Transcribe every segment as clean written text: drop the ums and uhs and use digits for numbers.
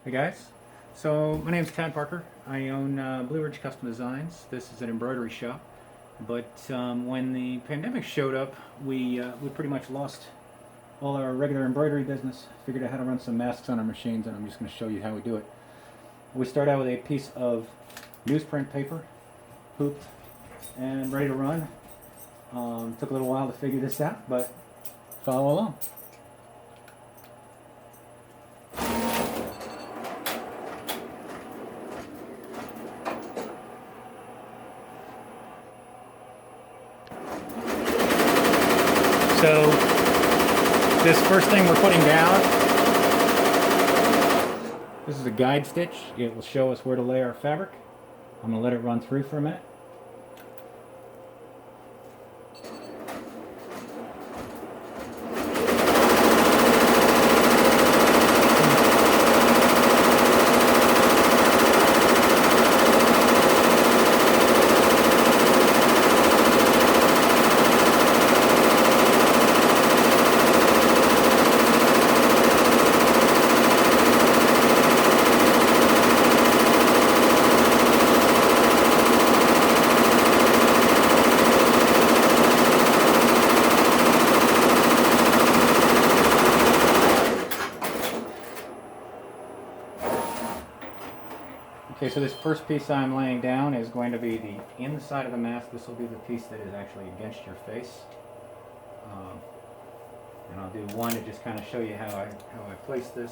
Hey guys, so my name is Tad Parker. I own Blue Ridge Custom Designs. This is an embroidery shop, but when the pandemic showed up, we pretty much lost all our regular embroidery business. Figured out how to run some masks on our machines, and I'm just going to show you how we do it. We start out with a piece of newsprint paper, hooped and ready to run. Took a little while to figure this out, but follow along. So this first thing we're putting down, this is a guide stitch. It will show us where to lay our fabric. I'm going to let it run through for a minute. Okay, so this first piece I'm laying down is going to be the inside of the mask. This will be the piece that is actually against your face. And I'll do one to just kind of show you how I place this.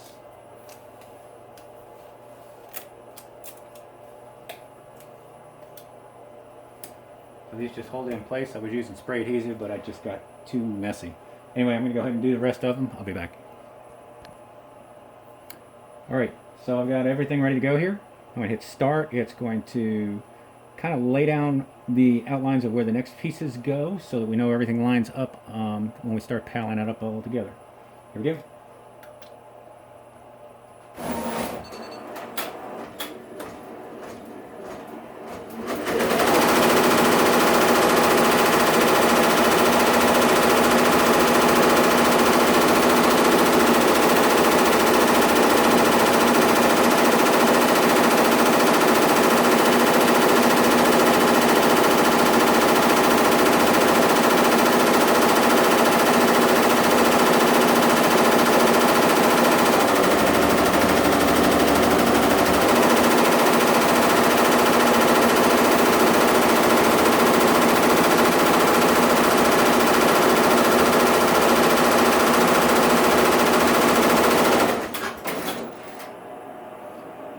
So these just hold it in place. I was using spray adhesive, but I just got too messy. Anyway, I'm going to go ahead and do the rest of them. I'll be back. Alright, so I've got everything ready to go here. I'm going to hit start. It's going to kind of lay down the outlines of where the next pieces go so that we know everything lines up when we start paling it up all together. Here we go.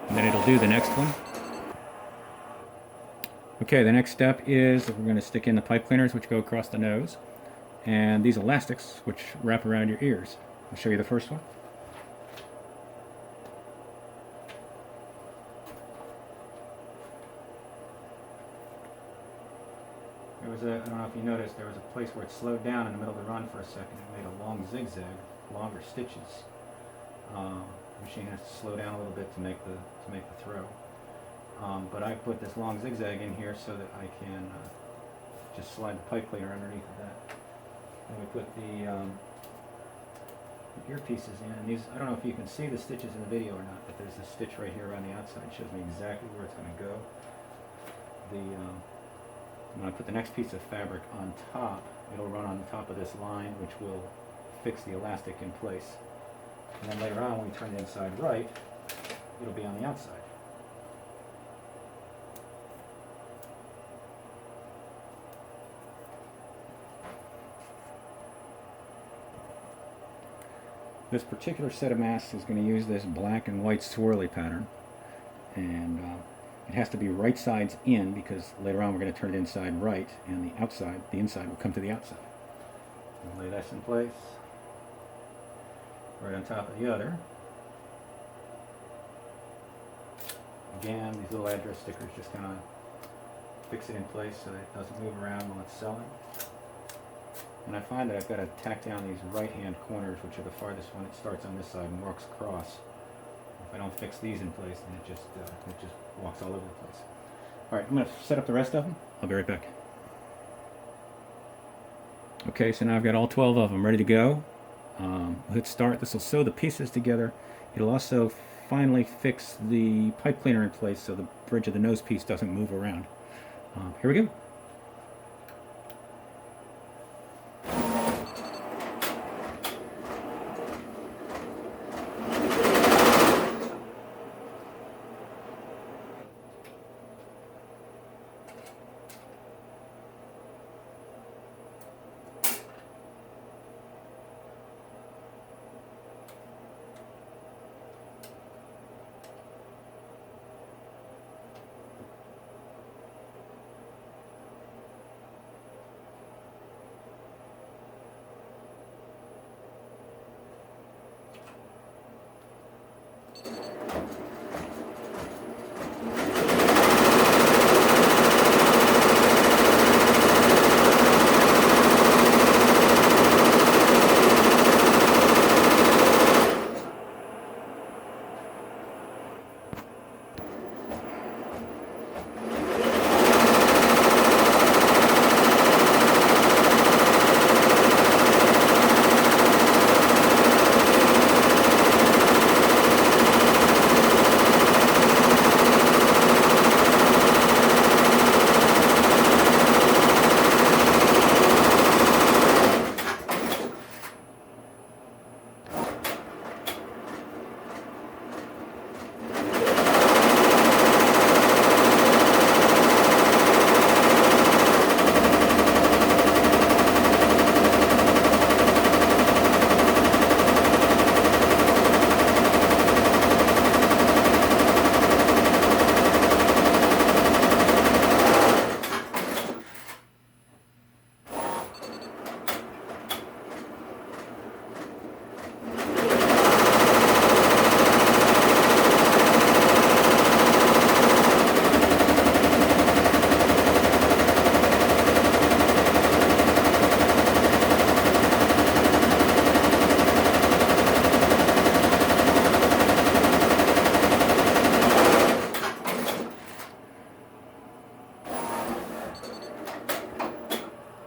And then it'll do the next one. Okay, the next step is we're going to stick in the pipe cleaners, which go across the nose, and these elastics, which wrap around your ears. I'll show you the first one. I don't know if you noticed, there was a place where it slowed down in the middle of the run for a second. It made a long zigzag, longer stitches. The machine has to slow down a little bit to make the throw. But I put this long zigzag in here so that I can just slide the pipe cleaner underneath of that. And we put the earpieces in, and these, I don't know if you can see the stitches in the video or not, but there's a stitch right here around the outside. It shows me exactly where it's going to go. When I put the next piece of fabric on top, it'll run on the top of this line, which will fix the elastic in place. And then later on, when we turn it inside right, it'll be on the outside. This particular set of masks is going to use this black and white swirly pattern, and it has to be right sides in because later on we're going to turn it inside right, and the inside will come to the outside. We'll lay this in place, right on top of the other. Again, these little address stickers just kind of fix it in place so that it doesn't move around while it's selling. And I find that I've got to tack down these right-hand corners, which are the farthest one. It starts on this side and works across. If I don't fix these in place, then it just walks all over the place. All right, I'm going to set up the rest of them. I'll be right back. Okay, so now I've got all 12 of them ready to go. Hit start. This will sew the pieces together. It'll also finally fix the pipe cleaner in place so the bridge of the nose piece doesn't move around. Here we go.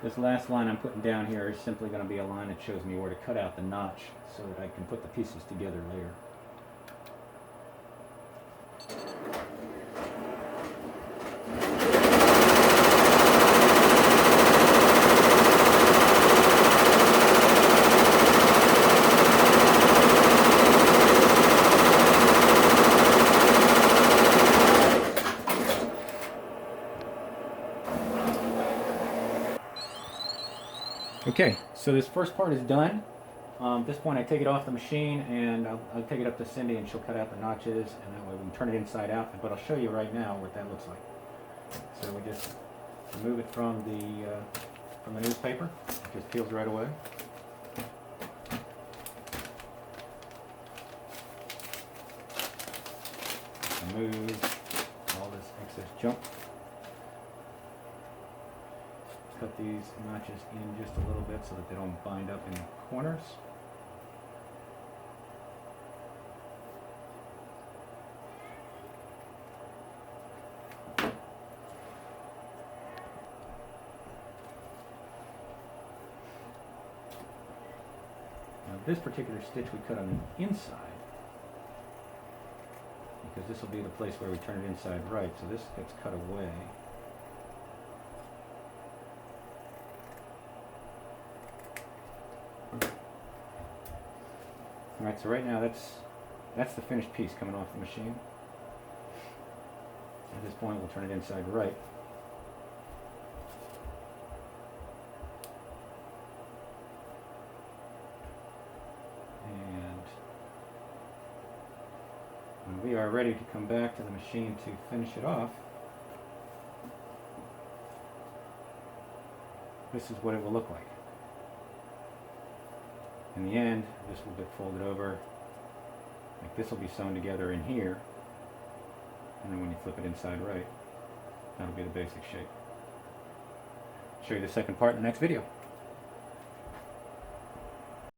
This last line I'm putting down here is simply going to be a line that shows me where to cut out the notch so that I can put the pieces together later. Okay, so this first part is done. At this point I take it off the machine and I'll take it up to Cindy and she'll cut out the notches, and that way we can turn it inside out, but I'll show you right now what that looks like. So we just remove it from the newspaper. It just peels right away. Remove all this excess junk. Cut these notches in just a little bit so that they don't bind up in the corners. Now this particular stitch we cut on the inside, because this will be the place where we turn it inside right, so this gets cut away. Alright, so right now that's the finished piece coming off the machine. At this point we'll turn it inside right. And when we are ready to come back to the machine to finish it off, this is what it will look like. In the end, this will get folded over, like this will be sewn together in here, and then when you flip it inside right, that'll be the basic shape. I'll show you the second part in the next video.